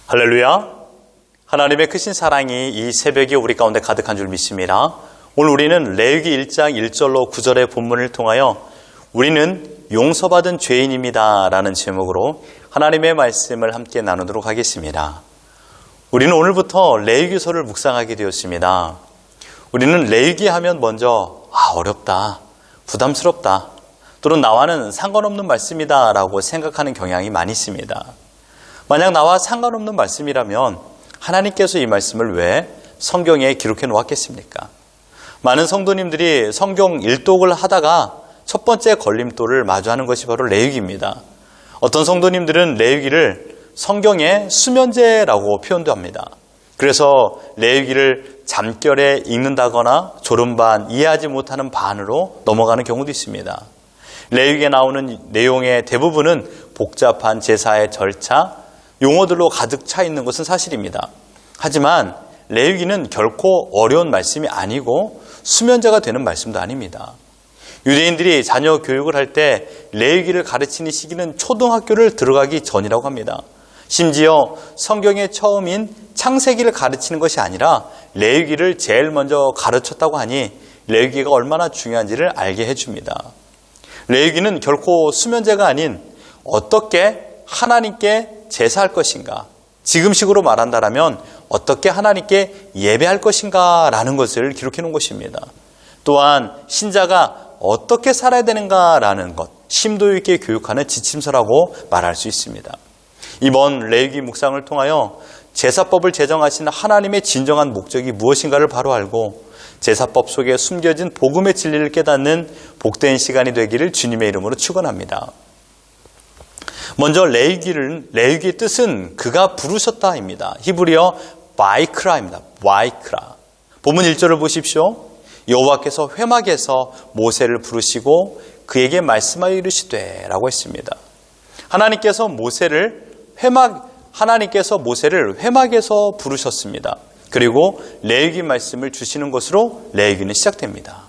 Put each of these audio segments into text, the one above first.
할렐루야! 하나님의 크신 사랑이 이 새벽에 우리 가운데 가득한 줄 믿습니다. 오늘 우리는 레위기 1장 1절로 9절의 본문을 통하여 우리는 용서받은 죄인입니다 라는 제목으로 하나님의 말씀을 함께 나누도록 하겠습니다. 우리는 오늘부터 레위기서를 묵상하게 되었습니다. 우리는 레위기 하면 먼저 어렵다, 부담스럽다, 또는 나와는 상관없는 말씀이다 라고 생각하는 경향이 많이 있습니다. 만약 나와 상관없는 말씀이라면 하나님께서 이 말씀을 왜 성경에 기록해 놓았겠습니까? 많은 성도님들이 성경 일독을 하다가 첫 번째 걸림돌을 마주하는 것이 바로 레위기입니다. 어떤 성도님들은 레위기를 성경의 수면제라고 표현도 합니다. 그래서 레위기를 잠결에 읽는다거나 졸음반, 이해하지 못하는 반으로 넘어가는 경우도 있습니다. 레위기에 나오는 내용의 대부분은 복잡한 제사의 절차, 용어들로 가득 차 있는 것은 사실입니다. 하지만 레위기는 결코 어려운 말씀이 아니고 수면제가 되는 말씀도 아닙니다. 유대인들이 자녀 교육을 할 때 레위기를 가르치는 시기는 초등학교를 들어가기 전이라고 합니다. 심지어 성경의 처음인 창세기를 가르치는 것이 아니라 레위기를 제일 먼저 가르쳤다고 하니 레위기가 얼마나 중요한지를 알게 해줍니다. 레위기는 결코 수면제가 아닌 어떻게 하나님께 제사할 것인가, 지금식으로 말한다면 어떻게 하나님께 예배할 것인가 라는 것을 기록해 놓은 것입니다. 또한 신자가 어떻게 살아야 되는가라는 것, 심도 있게 교육하는 지침서라고 말할 수 있습니다. 이번 레위기 묵상을 통하여 제사법을 제정하신 하나님의 진정한 목적이 무엇인가를 바로 알고 제사법 속에 숨겨진 복음의 진리를 깨닫는 복된 시간이 되기를 주님의 이름으로 축원합니다. 먼저 레위기의 뜻은 그가 부르셨다입니다. 히브리어 바이크라입니다. 바이크라. 본문 1절을 보십시오. 여호와께서 회막에서 모세를 부르시고 그에게 말씀하여 이르시되 라고 했습니다. 하나님께서 모세를 회막에서 부르셨습니다. 그리고 레위기 말씀을 주시는 것으로 레위기는 시작됩니다.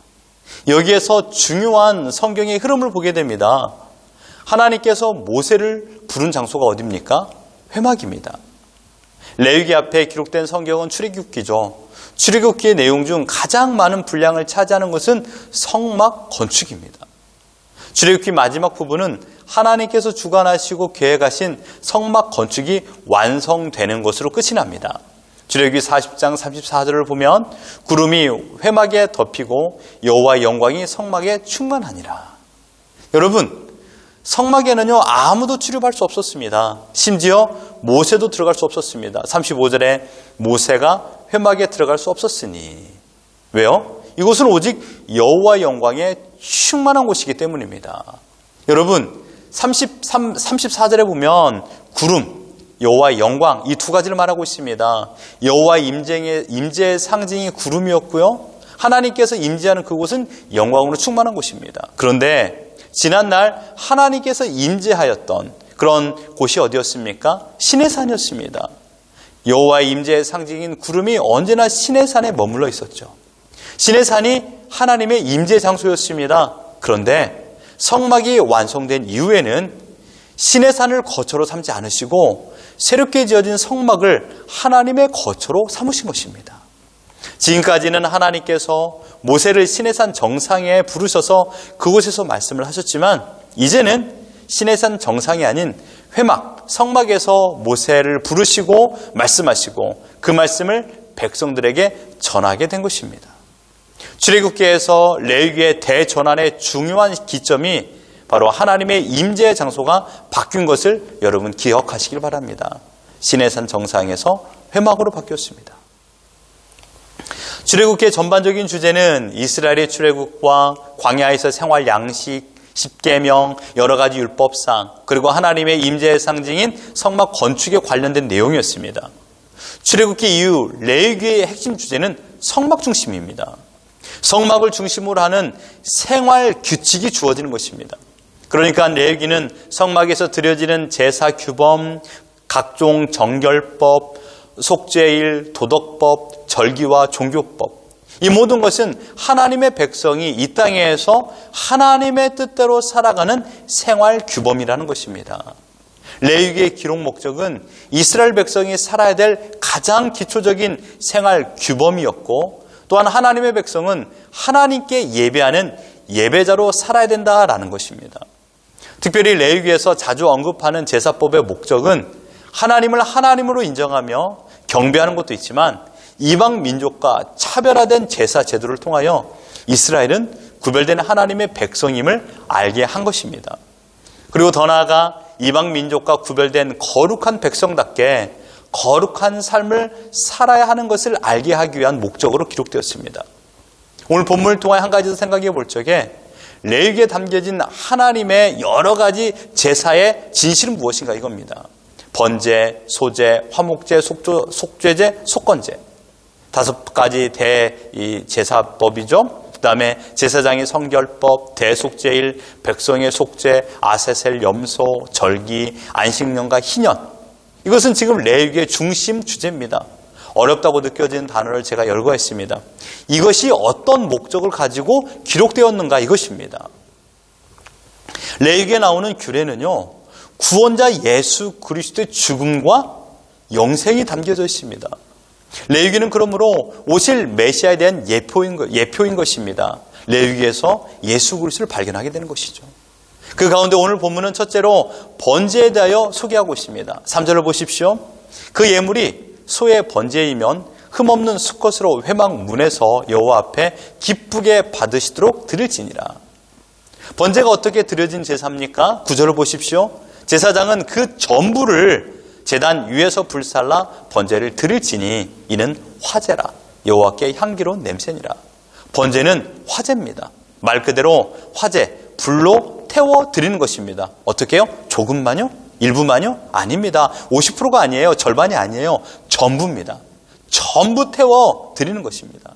여기에서 중요한 성경의 흐름을 보게 됩니다. 하나님께서 모세를 부른 장소가 어디입니까? 회막입니다. 레위기 앞에 기록된 성경은 출애굽기죠. 출애굽기의 내용 중 가장 많은 분량을 차지하는 것은 성막 건축입니다. 출애굽기 마지막 부분은 하나님께서 주관하시고 계획하신 성막 건축이 완성되는 것으로 끝이 납니다. 출애굽기 40장 34절을 보면 구름이 회막에 덮이고 여호와의 영광이 성막에 충만하니라. 여러분, 성막에는요 아무도 출입할 수 없었습니다. 심지어 모세도 들어갈 수 없었습니다. 35절에 모세가 회막에 들어갈 수 없었으니. 왜요? 이곳은 오직 여호와의 영광에 충만한 곳이기 때문입니다. 여러분, 34절에 보면 구름, 여호와의 영광, 이 두 가지를 말하고 있습니다. 여호와의 임재의 상징이 구름이었고요, 하나님께서 임재하는 그곳은 영광으로 충만한 곳입니다. 그런데 지난날 하나님께서 임재하였던 그런 곳이 어디였습니까? 시내산이었습니다. 여호와의 임재의 상징인 구름이 언제나 시내산에 머물러 있었죠. 시내산이 하나님의 임재 장소였습니다. 그런데 성막이 완성된 이후에는 시내산을 거처로 삼지 않으시고 새롭게 지어진 성막을 하나님의 거처로 삼으신 것입니다. 지금까지는 하나님께서 모세를 시내산 정상에 부르셔서 그곳에서 말씀을 하셨지만 이제는 시내산 정상이 아닌 회막, 성막에서 모세를 부르시고 말씀하시고 그 말씀을 백성들에게 전하게 된 것입니다. 출애굽기에서 레위기의 대전환의 중요한 기점이 바로 하나님의 임재의 장소가 바뀐 것을 여러분 기억하시길 바랍니다. 시내산 정상에서 회막으로 바뀌었습니다. 출애굽기의 전반적인 주제는 이스라엘의 출애굽과 광야에서 생활 양식, 십계명, 여러 가지 율법상, 그리고 하나님의 임재의 상징인 성막 건축에 관련된 내용이었습니다. 출애굽기 이후 레위기의 핵심 주제는 성막 중심입니다. 성막을 중심으로 하는 생활 규칙이 주어지는 것입니다. 그러니까 레위기는 성막에서 드려지는 제사 규범, 각종 정결법, 속죄일, 도덕법, 절기와 종교법, 이 모든 것은 하나님의 백성이 이 땅에서 하나님의 뜻대로 살아가는 생활 규범이라는 것입니다. 레위기의 기록 목적은 이스라엘 백성이 살아야 될 가장 기초적인 생활 규범이었고, 또한 하나님의 백성은 하나님께 예배하는 예배자로 살아야 된다라는 것입니다. 특별히 레위기에서 자주 언급하는 제사법의 목적은 하나님을 하나님으로 인정하며 경배하는 것도 있지만, 이방 민족과 차별화된 제사 제도를 통하여 이스라엘은 구별된 하나님의 백성임을 알게 한 것입니다. 그리고 더 나아가 이방 민족과 구별된 거룩한 백성답게 거룩한 삶을 살아야 하는 것을 알게 하기 위한 목적으로 기록되었습니다. 오늘 본문을 통해 한 가지 더 생각해 볼 적에 레위기에 담겨진 하나님의 여러 가지 제사의 진실은 무엇인가 이겁니다. 번제, 소제, 화목제, 속죄제, 속건제. 5가지 제사법이죠. 그 다음에 제사장의 성결법, 대속제일, 백성의 속죄, 아세셀, 염소, 절기, 안식년과 희년. 이것은 지금 레위기의 중심 주제입니다. 어렵다고 느껴지는 단어를 제가 열거했습니다. 이것이 어떤 목적을 가지고 기록되었는가 이것입니다. 레위기에 나오는 규례는요, 구원자 예수 그리스도의 죽음과 영생이 담겨져 있습니다. 레위기는 그러므로 오실 메시아에 대한 예표인 것입니다. 레위기에서 예수 그리스도를 발견하게 되는 것이죠. 그 가운데 오늘 본문은 첫째로 번제에 대하여 소개하고 있습니다. 3절을 보십시오. 그 예물이 소의 번제이면 흠없는 수컷으로 회막문에서 여호와 앞에 기쁘게 받으시도록 드릴지니라. 번제가 어떻게 드려진 제사입니까? 9절을 보십시오. 제사장은 그 전부를 제단 위에서 불살라 번제를 드릴지니 이는 화제라. 여호와께 향기로운 냄새니라. 번제는 화제입니다. 말 그대로 화제, 불로 태워 드리는 것입니다. 어떻게 해요? 조금만요? 일부만요? 아닙니다. 50%가 아니에요. 절반이 아니에요. 전부입니다. 전부 태워 드리는 것입니다.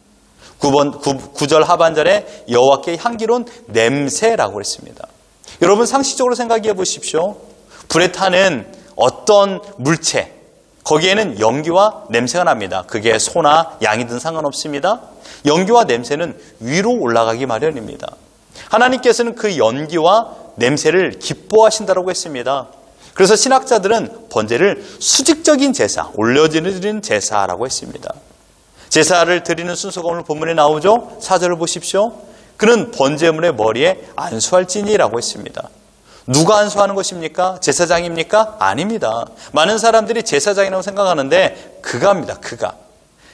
9절 하반절에 여호와께 향기로운 냄새라고 했습니다. 여러분 상식적으로 생각해 보십시오. 불에 타는 어떤 물체, 거기에는 연기와 냄새가 납니다. 그게 소나 양이든 상관없습니다. 연기와 냄새는 위로 올라가기 마련입니다. 하나님께서는 그 연기와 냄새를 기뻐하신다고 했습니다. 그래서 신학자들은 번제를 수직적인 제사, 올려드리는 제사라고 했습니다. 제사를 드리는 순서가 오늘 본문에 나오죠. 4절을 보십시오. 그는 번제물의 머리에 안수할지니라고 했습니다. 누가 안수하는 것입니까? 제사장입니까? 아닙니다. 많은 사람들이 제사장이라고 생각하는데 그가입니다. 그가.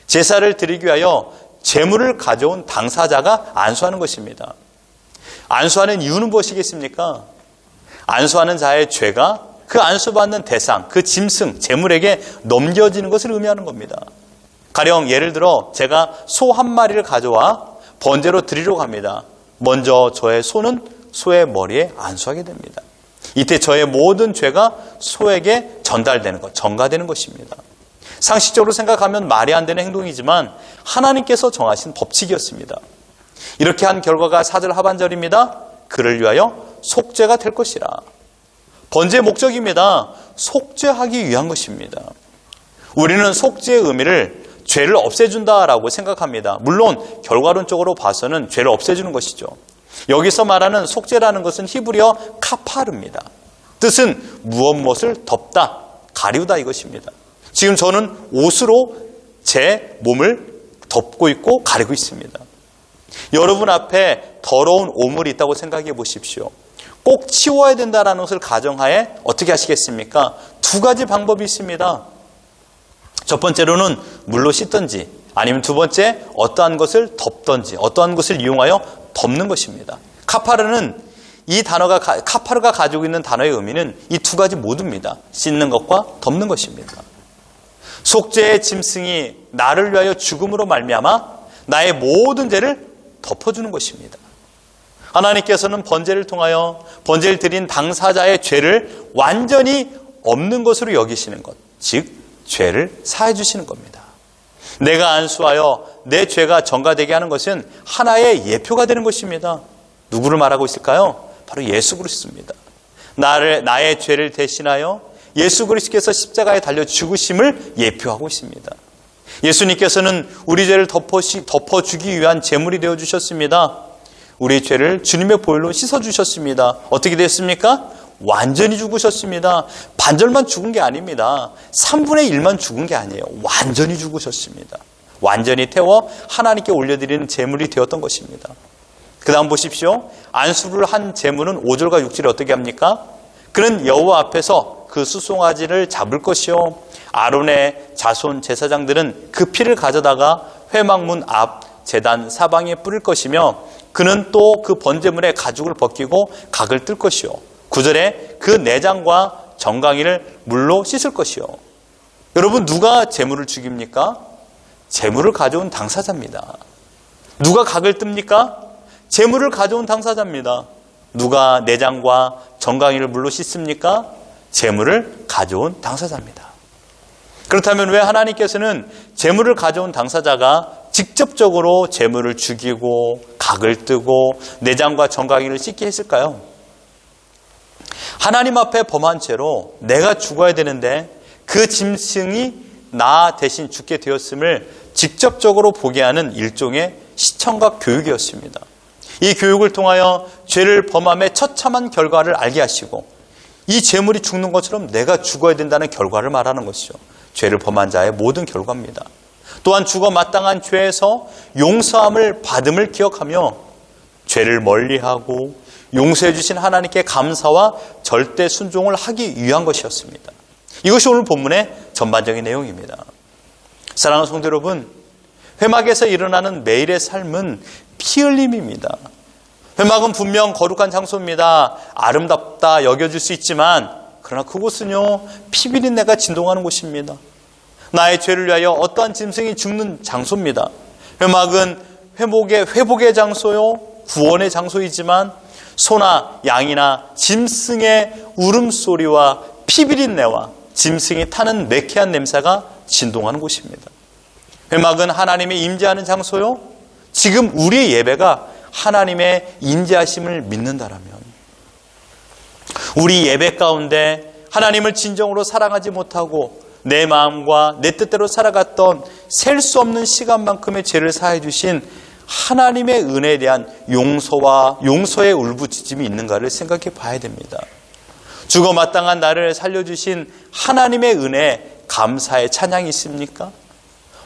제사를 드리기 위하여 제물을 가져온 당사자가 안수하는 것입니다. 안수하는 이유는 무엇이겠습니까? 안수하는 자의 죄가 그 안수받는 대상, 그 짐승, 제물에게 넘겨지는 것을 의미하는 겁니다. 가령 예를 들어 제가 소 한 마리를 가져와 번제로 드리려고 합니다. 먼저 저의 손은 소의 머리에 안수하게 됩니다. 이때 저의 모든 죄가 소에게 전달되는 것, 전가되는 것입니다. 상식적으로 생각하면 말이 안 되는 행동이지만 하나님께서 정하신 법칙이었습니다. 이렇게 한 결과가 4절 하반절입니다. 그를 위하여 속죄가 될 것이라. 번제의 목적입니다. 속죄하기 위한 것입니다. 우리는 속죄의 의미를 죄를 없애준다라고 생각합니다. 물론 결과론적으로 봐서는 죄를 없애주는 것이죠. 여기서 말하는 속죄라는 것은 히브리어 카파르입니다. 뜻은 무엇을 덮다, 가리우다 이것입니다. 지금 저는 옷으로 제 몸을 덮고 있고 가리고 있습니다. 여러분 앞에 더러운 오물이 있다고 생각해 보십시오. 꼭 치워야 된다는 것을 가정하에 어떻게 하시겠습니까? 2가지 방법이 있습니다. 첫 번째로는 물로 씻든지 아니면 두 번째 어떠한 것을 덮든지 어떠한 것을 이용하여 덮는 것입니다. 카파르는 이 단어가 카파르가 가지고 있는 단어의 의미는 이 2가지 모두입니다. 씻는 것과 덮는 것입니다. 속죄의 짐승이 나를 위하여 죽음으로 말미암아 나의 모든 죄를 덮어주는 것입니다. 하나님께서는 번제를 통하여 번제를 드린 당사자의 죄를 완전히 없는 것으로 여기시는 것, 즉 죄를 사해 주시는 겁니다. 내가 안수하여 내 죄가 전가되게 하는 것은 하나의 예표가 되는 것입니다. 누구를 말하고 있을까요? 바로 예수 그리스도입니다. 나의 죄를 대신하여 예수 그리스도께서 십자가에 달려 죽으심을 예표하고 있습니다. 예수님께서는 우리 죄를 덮어주기 위한 제물이 되어주셨습니다. 우리 죄를 주님의 보혈로 씻어주셨습니다. 어떻게 됐습니까? 완전히 죽으셨습니다. 반절만 죽은 게 아닙니다. 3분의 1만 죽은 게 아니에요. 완전히 죽으셨습니다. 완전히 태워 하나님께 올려드리는 제물이 되었던 것입니다. 그 다음 보십시오. 안수를 한 제물은 5절과 6절이 어떻게 합니까? 그는 여호와 앞에서 그 수송아지를 잡을 것이요, 아론의 자손 제사장들은 그 피를 가져다가 회막문 앞 제단 사방에 뿌릴 것이며, 그는 또 그 번제물의 가죽을 벗기고 각을 뜰 것이요, 9절에 그 내장과 정강이를 물로 씻을 것이요. 여러분, 누가 제물을 죽입니까? 제물을 가져온 당사자입니다. 누가 각을 뜹니까? 제물을 가져온 당사자입니다. 누가 내장과 정강이를 물로 씻습니까? 제물을 가져온 당사자입니다. 그렇다면 왜 하나님께서는 제물을 가져온 당사자가 직접적으로 제물을 죽이고 각을 뜨고 내장과 정강이를 씻게 했을까요? 하나님 앞에 범한 죄로 내가 죽어야 되는데 그 짐승이 나 대신 죽게 되었음을 직접적으로 보게 하는 일종의 시청각 교육이었습니다. 이 교육을 통하여 죄를 범함의 처참한 결과를 알게 하시고, 이 제물이 죽는 것처럼 내가 죽어야 된다는 결과를 말하는 것이죠. 죄를 범한 자의 모든 결과입니다. 또한 죽어 마땅한 죄에서 용서함을 받음을 기억하며 죄를 멀리하고 용서해 주신 하나님께 감사와 절대 순종을 하기 위한 것이었습니다. 이것이 오늘 본문의 전반적인 내용입니다. 사랑하는 성도 여러분, 회막에서 일어나는 매일의 삶은 피 흘림입니다. 회막은 분명 거룩한 장소입니다. 아름답다 여겨질 수 있지만, 그러나 그곳은요, 피비린내가 진동하는 곳입니다. 나의 죄를 위하여 어떠한 짐승이 죽는 장소입니다. 회막은 회복의 장소요, 구원의 장소이지만 소나 양이나 짐승의 울음소리와 피비린내와 짐승이 타는 매캐한 냄새가 진동하는 곳입니다. 회막은 하나님의 임재하는 장소요, 지금 우리의 예배가 하나님의 임재하심을 믿는다라면, 우리 예배 가운데 하나님을 진정으로 사랑하지 못하고 내 마음과 내 뜻대로 살아갔던 셀 수 없는 시간만큼의 죄를 사해 주신 하나님의 은혜에 대한 용서의 울부짖음이 있는가를 생각해 봐야 됩니다. 죽어 마땅한 나를 살려주신 하나님의 은혜에 감사의 찬양이 있습니까?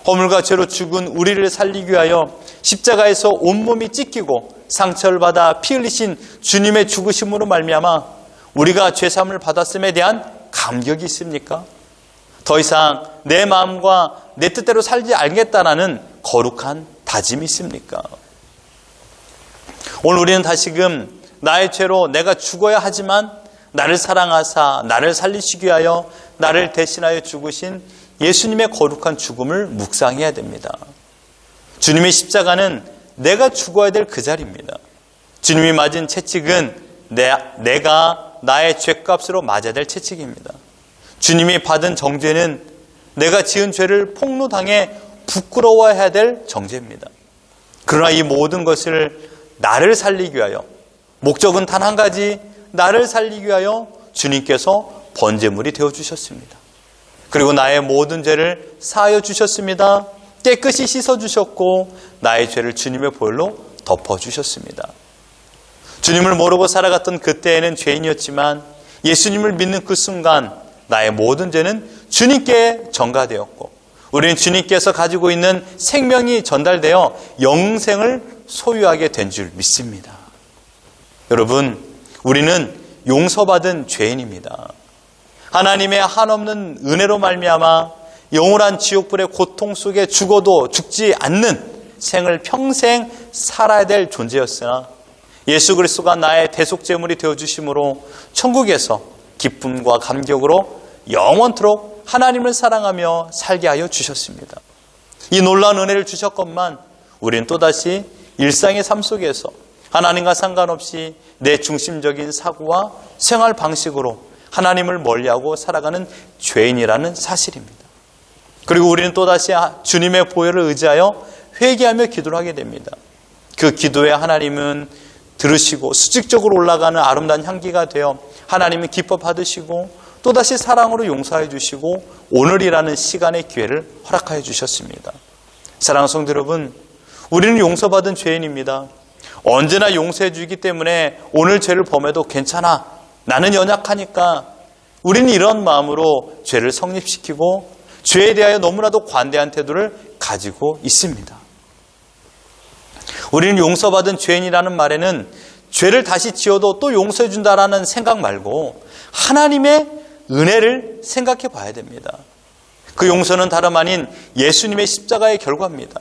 허물과 죄로 죽은 우리를 살리기 위하여 십자가에서 온몸이 찢기고 상처를 받아 피 흘리신 주님의 죽으심으로 말미암아 우리가 죄사함을 받았음에 대한 감격이 있습니까? 더 이상 내 마음과 내 뜻대로 살지 않겠다라는 거룩한 다짐이 있습니까? 오늘 우리는 다시금 나의 죄로 내가 죽어야 하지만 나를 사랑하사 나를 살리시기 위하여 나를 대신하여 죽으신 예수님의 거룩한 죽음을 묵상해야 됩니다. 주님의 십자가는 내가 죽어야 될 그 자리입니다. 주님이 맞은 채찍은 내가 나의 죄값으로 맞아야 될 채찍입니다. 주님이 받은 정죄는 내가 지은 죄를 폭로당해 부끄러워해야 될 정죄입니다. 그러나 이 모든 것을 나를 살리기 위하여, 목적은 단 한 가지, 나를 살리기 위하여 주님께서 번제물이 되어주셨습니다. 그리고 나의 모든 죄를 사하여 주셨습니다. 깨끗이 씻어주셨고 나의 죄를 주님의 보혈로 덮어주셨습니다. 주님을 모르고 살아갔던 그때에는 죄인이었지만 예수님을 믿는 그 순간 나의 모든 죄는 주님께 전가되었고 우리는 주님께서 가지고 있는 생명이 전달되어 영생을 소유하게 된 줄 믿습니다. 여러분, 우리는 용서받은 죄인입니다. 하나님의 한없는 은혜로 말미암아 영원한 지옥불의 고통 속에 죽어도 죽지 않는 생을 평생 살아야 될 존재였으나 예수 그리스도가 나의 대속제물이 되어주심으로 천국에서 기쁨과 감격으로 영원토록 하나님을 사랑하며 살게 하여 주셨습니다. 이 놀라운 은혜를 주셨건만 우리는 또다시 일상의 삶 속에서 하나님과 상관없이 내 중심적인 사고와 생활 방식으로 하나님을 멀리하고 살아가는 죄인이라는 사실입니다. 그리고 우리는 또다시 주님의 보혈을 의지하여 회개하며 기도를 하게 됩니다. 그 기도에 하나님은 들으시고 수직적으로 올라가는 아름다운 향기가 되어 하나님은 기뻐 받으시고 또다시 사랑으로 용서해 주시고 오늘이라는 시간의 기회를 허락하여 주셨습니다. 사랑하는 성도 여러분, 우리는 용서받은 죄인입니다. 언제나 용서해 주기 때문에 오늘 죄를 범해도 괜찮아 나는 연약하니까 우리는 이런 마음으로 죄를 성립시키고 죄에 대하여 너무나도 관대한 태도를 가지고 있습니다. 우리는 용서받은 죄인이라는 말에는 죄를 다시 지어도 또 용서해 준다라는 생각 말고 하나님의 은혜를 생각해 봐야 됩니다. 그 용서는 다름 아닌 예수님의 십자가의 결과입니다.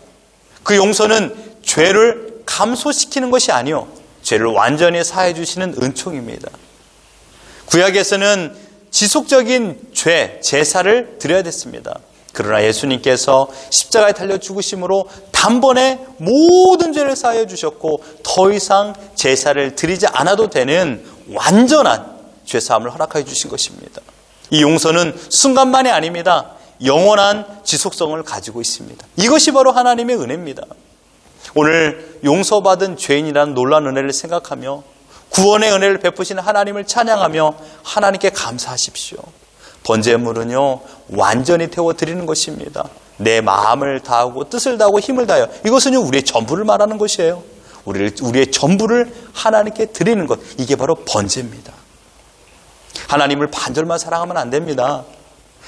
그 용서는 죄를 감소시키는 것이 아니요, 죄를 완전히 사해 주시는 은총입니다. 구약에서는 지속적인 제사를 드려야 됐습니다. 그러나 예수님께서 십자가에 달려 죽으심으로 단번에 모든 죄를 사하여 주셨고 더 이상 제사를 드리지 않아도 되는 완전한 죄사함을 허락하여 주신 것입니다. 이 용서는 순간만이 아닙니다. 영원한 지속성을 가지고 있습니다. 이것이 바로 하나님의 은혜입니다. 오늘 용서받은 죄인이라는 놀라운 은혜를 생각하며 구원의 은혜를 베푸시는 하나님을 찬양하며 하나님께 감사하십시오. 번제물은요, 완전히 태워드리는 것입니다. 내 마음을 다하고 뜻을 다하고 힘을 다하여, 이것은 우리의 전부를 말하는 것이에요. 우리의 전부를 하나님께 드리는 것, 이게 바로 번제입니다. 하나님을 반절만 사랑하면 안 됩니다.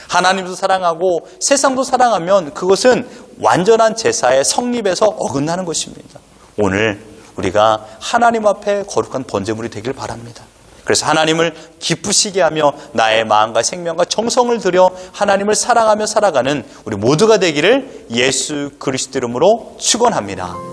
하나님도 사랑하고 세상도 사랑하면 그것은 완전한 제사의 성립에서 어긋나는 것입니다. 오늘 우리가 하나님 앞에 거룩한 번제물이 되길 바랍니다. 그래서 하나님을 기쁘시게 하며 나의 마음과 생명과 정성을 들여 하나님을 사랑하며 살아가는 우리 모두가 되기를 예수 그리스도 이름으로 축원합니다.